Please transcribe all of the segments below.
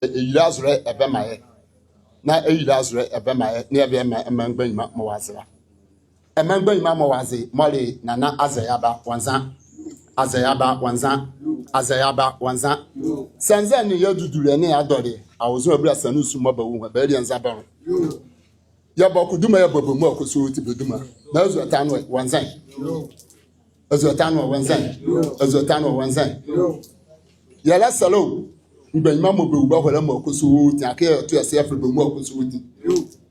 Lazare ebemaye. Na Lazare ebemaye. Near be among Benma Moazera. Among Benma Moazi, Molly, Nana Azayaba, Wanzan. Azayaba, Wanzan. Azayaba, Wanzan. Sanzan, you do any adore. I was a blessed and Sumaba, Bedian Zabar. Yabokuduma Bobo Kusuti Buduma. Those were town with Wanzan. As a town of Wanzan. As a town of Wanzan. Yala Salo. Ben Mamma Buba Kusu, Take to yourself for Bumo Kusuti.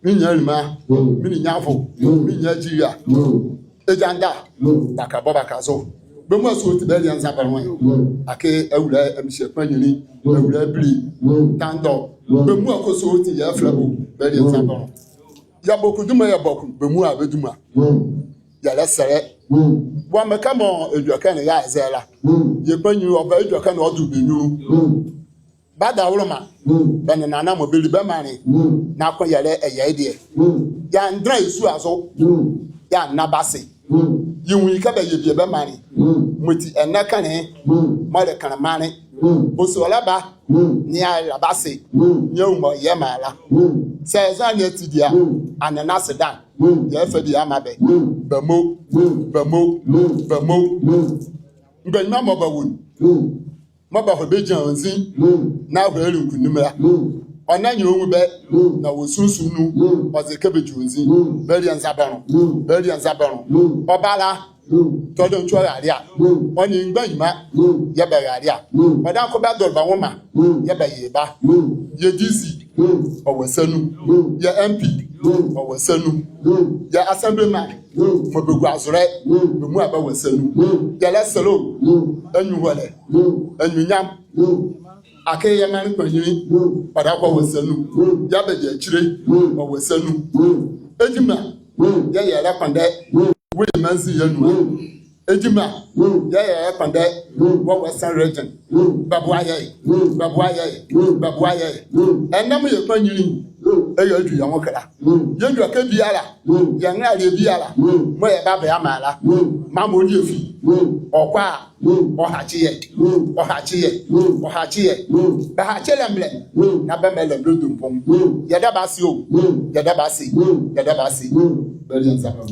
Minima, Minyafu, Minyagia, Ejanda, Bakaboba Caso. Bumo Suit Bellian Zabaran. Ake, Eula, and Shepani, Eula Blee, Tando, Bumo Kusuti, Yaflabu, Bellian Zabaran. Yabokuduma Yabok, Bumua Beduma. Yala Sare. One may come on if you can, Yazela. You bring you about your can all do be new. Bada Roma, Banana Mobili Bemani, Nako Yale a Yadia. Yan Dray Suazo, Yan Nabasi. You will cover your Bemani, Muti and Nakane, Mother Kanamani, Usolaba, Nia Labasi, Yomo Yamala. Says I need to dia and an Asadan, Yafadi Amabe, Bamo, Ben Mamma Bawood. Maba Hobejan Zin, now very Kunumera. On 9 year old bed, now was Susunu, was a cabbage Zin, Bellian Zabaron, Obala, Todon Choraria, on in Bema, Yabaria, Madame Cobador Bawoma, Yabayeba, Yedisi, or Sanu, your MP, or Sanu, your assemblyman. Mobugazre, Mumaba was Sanu, Yalasalo, and you were, and you yam. Akaya man for you, but I was Sanu, Yabaja Chile, or was Sanu, Ejima, Yaya Lapande, William Manzi, Ejima, Yaya Lapande, what was San Regent, Babuaye, and number your penny. Eyo du yon kala yedu aka biara yan ale biara mo e baba amala mamo ni efi okwa ohachiye ba ha chele mle na ba mele dodum pom yada basi o yada basi beli nzapa